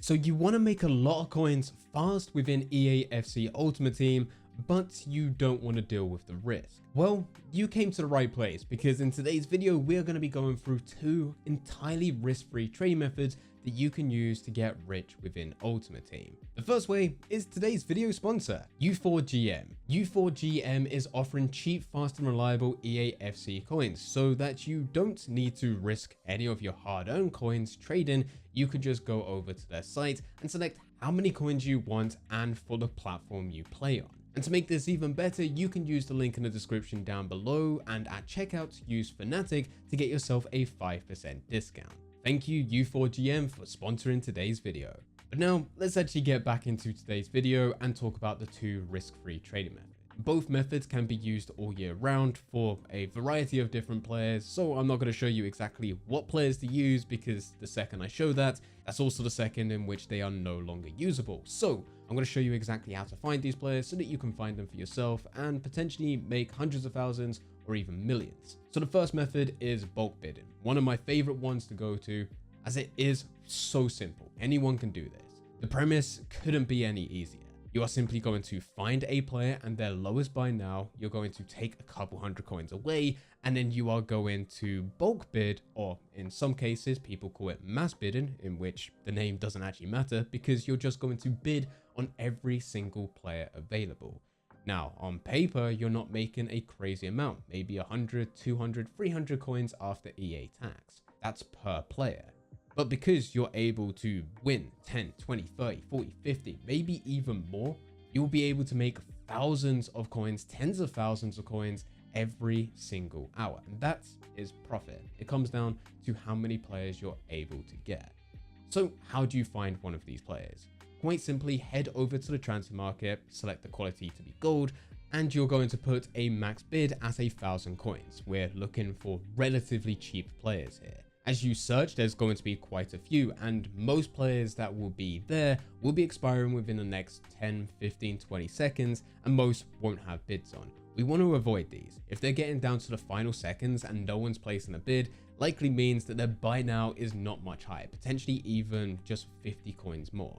So you want to make a lot of coins fast within EAFC Ultimate Team, but you don't want to deal with the risk. Well, you came to the right place, because in today's video, we're going to be going through two entirely risk-free trading methods that you can use to get rich within Ultimate Team. The first way is today's video sponsor, U4GM. U4GM is offering cheap, fast and reliable EAFC coins so that you don't need to risk any of your hard-earned coins trading. You could just go over to their site and select how many coins you want and for the platform you play on. And to make this even better, you can use the link in the description down below, and at checkout, use Fanatic to get yourself a 5% discount. Thank you U4GM for sponsoring today's video. But now let's actually get back into today's video and talk about the two risk-free trading methods. Both methods can be used all year round for a variety of different players, so I'm not going to show you exactly what players to use, because the second I show that, that's also the second in which they are no longer usable. So I'm going to show you exactly how to find these players so that you can find them for yourself and potentially make hundreds of thousands or even millions. So the first method is bulk bidding, one of my favorite ones to go to, as it is so simple. Anyone can do this. The premise couldn't be any easier. You are simply going to find a player and their lowest buy now. You're going to take a couple hundred coins away, and then you are going to bulk bid, or in some cases people call it mass bidding, in which the name doesn't actually matter because you're just going to bid on every single player available. Now, on paper, you're not making a crazy amount, maybe 100, 200, 300 coins after EA tax. That's per player. But because you're able to win 10, 20, 30, 40, 50, maybe even more, you'll be able to make thousands of coins, tens of thousands of coins every single hour. And that is profit. It comes down to how many players you're able to get. So how do you find one of these players? Quite simply, head over to the transfer market, select the quality to be gold, and you're going to put a max bid at 1,000 coins. We're looking for relatively cheap players here. As you search, there's going to be quite a few, and most players that will be there will be expiring within the next 10, 15, 20 seconds, and most won't have bids on. We want to avoid these. If they're getting down to the final seconds and no one's placing a bid, likely means that their buy now is not much higher, potentially even just 50 coins more.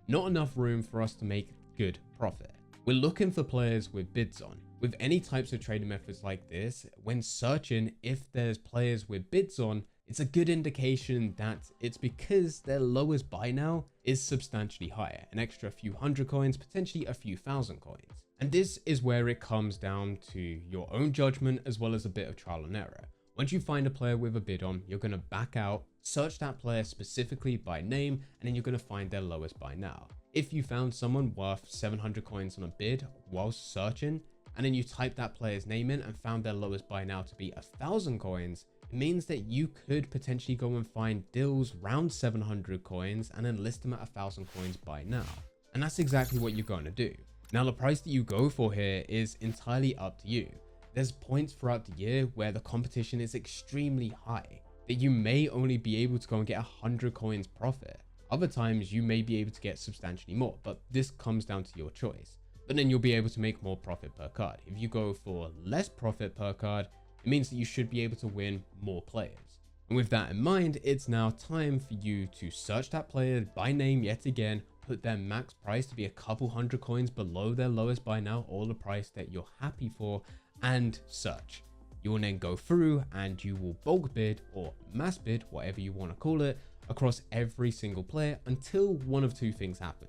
Not enough room for us to make good profit. We're looking for players with bids on. With any types of trading methods like this, when searching, if there's players with bids on, it's a good indication that it's because their lowest buy now is substantially higher, an extra few hundred coins, potentially a few thousand coins. And this is where it comes down to your own judgment as well as a bit of trial and error. Once you find a player with a bid on, you're going to back out, search that player specifically by name, and then you're going to find their lowest buy now. If you found someone worth 700 coins on a bid whilst searching, and then you type that player's name in and found their lowest buy now to be 1,000 coins, it means that you could potentially go and find deals around 700 coins and then list them at 1,000 coins by now. And that's exactly what you're going to do. Now, the price that you go for here is entirely up to you. There's points throughout the year where the competition is extremely high, that you may only be able to go and get 100 coins profit. Other times you may be able to get substantially more, but this comes down to your choice. But then you'll be able to make more profit per card. If you go for less profit per card, it means that you should be able to win more players. And with that in mind, it's now time for you to search that player by name yet again, put their max price to be a couple hundred coins below their lowest buy now, or the price that you're happy for, and search. You will then go through and you will bulk bid or mass bid, whatever you want to call it, across every single player until one of two things happen.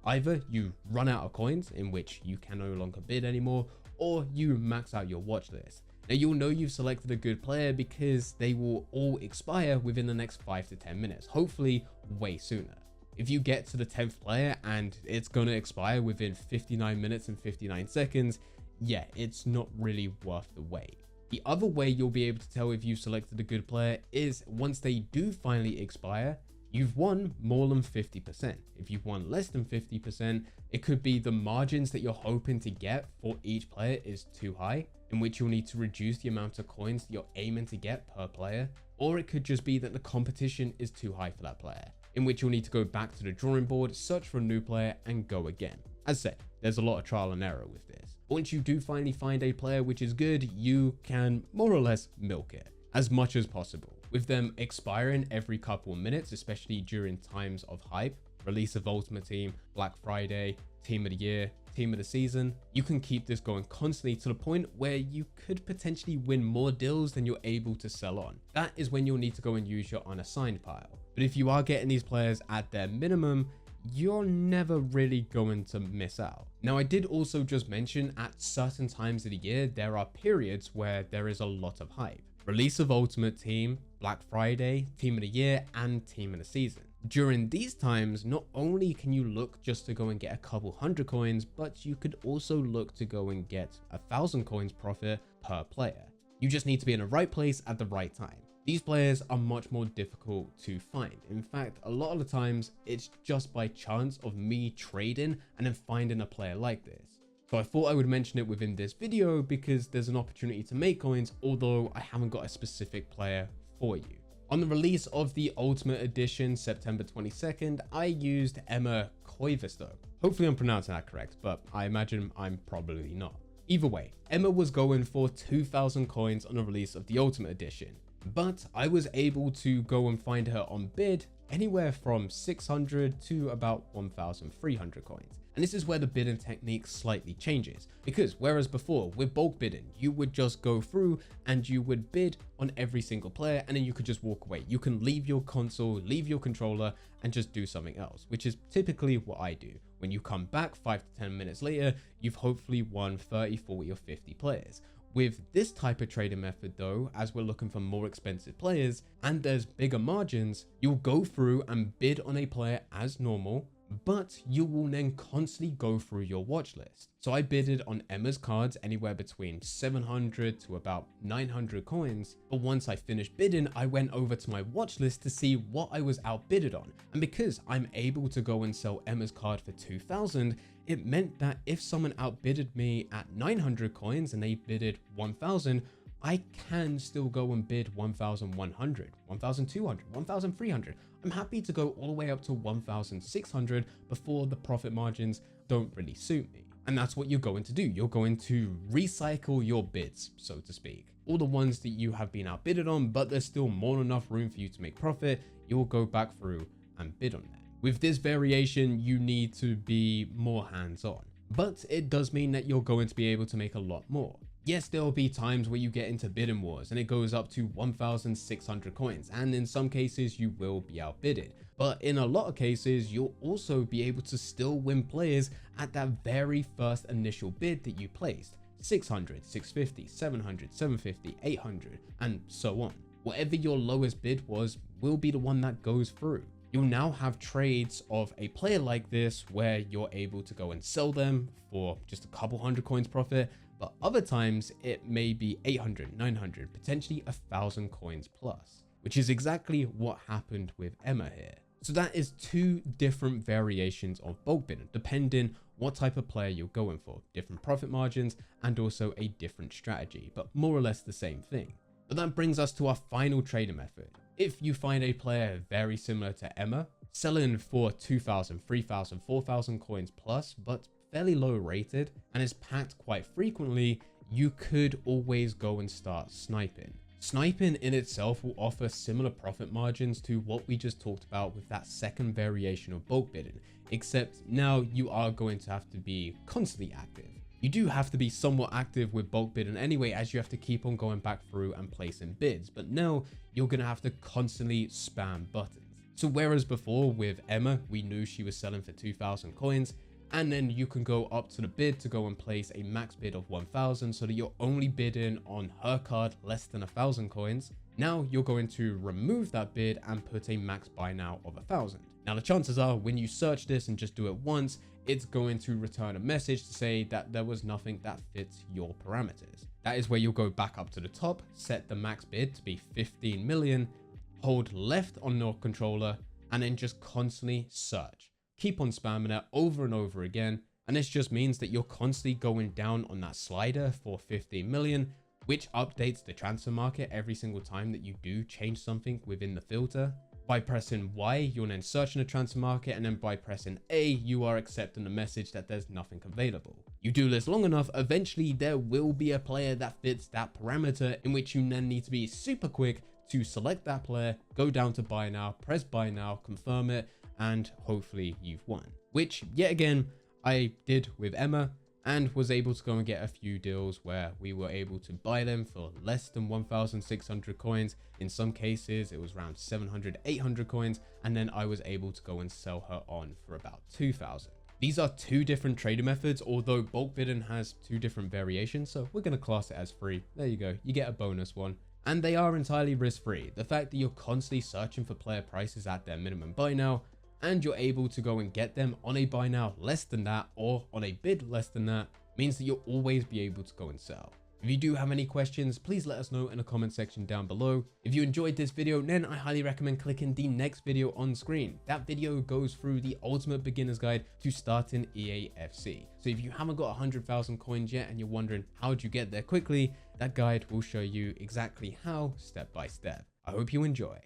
Either you run out of coins, in which you can no longer bid anymore, or you max out your watch list. Now, you'll know you've selected a good player because they will all expire within the next 5 to 10 minutes, hopefully way sooner. If you get to the 10th player and it's going to expire within 59 minutes and 59 seconds, yeah, it's not really worth the wait. The other way you'll be able to tell if you've selected a good player is once they do finally expire, you've won more than 50%. If you've won less than 50%, it could be the margins that you're hoping to get for each player is too high, in which you'll need to reduce the amount of coins that you're aiming to get per player. Or it could just be that the competition is too high for that player, in which you'll need to go back to the drawing board, search for a new player, and go again. As said, there's a lot of trial and error with this. Once you do finally find a player which is good, you can more or less milk it as much as possible. With them expiring every couple of minutes, especially during times of hype, release of Ultimate Team, Black Friday, Team of the Year, Team of the Season. You can keep this going constantly to the point where you could potentially win more deals than you're able to sell on. That is when you'll need to go and use your unassigned pile. But if you are getting these players at their minimum, you're never really going to miss out. Now, I did also just mention at certain times of the year, there are periods where there is a lot of hype. Release of Ultimate Team, Black Friday, Team of the Year, and Team of the Season. During these times, not only can you look just to go and get a couple hundred coins, but you could also look to go and get 1,000 coins profit per player. You just need to be in the right place at the right time. These players are much more difficult to find. In fact, a lot of the times it's just by chance of me trading and then finding a player like this. So I thought I would mention it within this video because there's an opportunity to make coins, although I haven't got a specific player for you. On the release of the Ultimate Edition, September 22nd, I used Emma Koivisto. Hopefully I'm pronouncing that correct, but I imagine I'm probably not. Either way, Emma was going for 2,000 coins on the release of the Ultimate Edition, but I was able to go and find her on bid anywhere from 600 to about 1,300 coins. And this is where the bidding technique slightly changes, because whereas before with bulk bidding, you would just go through and you would bid on every single player and then you could just walk away. You can leave your console, leave your controller and just do something else, which is typically what I do. When you come back 5 to 10 minutes later, you've hopefully won 30, 40 or 50 players. With this type of trading method though, as we're looking for more expensive players and there's bigger margins, you'll go through and bid on a player as normal, but you will then constantly go through your watch list. So I bidded on Emma's cards anywhere between 700 to about 900 coins. But once I finished bidding, I went over to my watch list to see what I was outbidded on. And because I'm able to go and sell Emma's card for 2,000, it meant that if someone outbidded me at 900 coins and they bidded 1,000, I can still go and bid 1,100, 1,200, 1,300. I'm happy to go all the way up to 1,600 before the profit margins don't really suit me. And that's what you're going to do. You're going to recycle your bids, so to speak. All the ones that you have been outbidded on, but there's still more than enough room for you to make profit, you'll go back through and bid on that. With this variation, you need to be more hands-on, but it does mean that you're going to be able to make a lot more. Yes, there will be times where you get into bidding wars and it goes up to 1,600 coins, and in some cases you will be outbidded. But in a lot of cases, you'll also be able to still win players at that very first initial bid that you placed. 600, 650, 700, 750, 800, and so on. Whatever your lowest bid was will be the one that goes through. You'll now have trades of a player like this where you're able to go and sell them for just a couple hundred coins profit, but other times it may be 800, 900, potentially 1,000 coins plus, which is exactly what happened with Emma here. So that is two different variations of bulk bidding, depending what type of player you're going for, different profit margins and also a different strategy, but more or less the same thing. But that brings us to our final trading method. If you find a player very similar to Emma, selling for 2,000, 3,000, 4,000 coins plus, but fairly low rated and is packed quite frequently, you could always go and start sniping. Sniping in itself will offer similar profit margins to what we just talked about with that second variation of bulk bidding, except now you are going to have to be constantly active. You do have to be somewhat active with bulk bidding anyway, as you have to keep on going back through and placing bids, but now you're going to have to constantly spam buttons. So whereas before with Emma, we knew she was selling for 2,000 coins, and then you can go up to the bid to go and place a max bid of 1,000 so that you're only bidding on her card less than 1,000 coins. Now you're going to remove that bid and put a max buy now of 1,000. Now the chances are when you search this and just do it once, it's going to return a message to say that there was nothing that fits your parameters. That is where you'll go back up to the top, set the max bid to be 15 million, hold left on your controller, and then just constantly search. Keep on spamming it over and over again, and this just means that you're constantly going down on that slider for 15 million, which updates the transfer market every single time that you do change something within the filter. By pressing Y, you're then searching the transfer market, and then by pressing A, you are accepting the message that there's nothing available. You do this long enough, eventually there will be a player that fits that parameter, in which you then need to be super quick to select that player, go down to buy now, press buy now, confirm it, and hopefully you've won. Which yet again, I did with Emma, and was able to go and get a few deals where we were able to buy them for less than 1,600 coins. In some cases, it was around 700, 800 coins. And then I was able to go and sell her on for about 2,000. These are two different trading methods, although bulk bidding has two different variations. So we're going to class it as free. There you go. You get a bonus one. And they are entirely risk-free. The fact that you're constantly searching for player prices at their minimum buy now, and you're able to go and get them on a buy now less than that or on a bid less than that, means that you'll always be able to go and sell. If you do have any questions, please let us know in the comment section down below. If you enjoyed this video, then I highly recommend clicking the next video on screen. That video goes through the ultimate beginner's guide to starting EAFC. So if you haven't got 100,000 coins yet and you're wondering how do you get there quickly, that guide will show you exactly how, step by step. I hope you enjoy.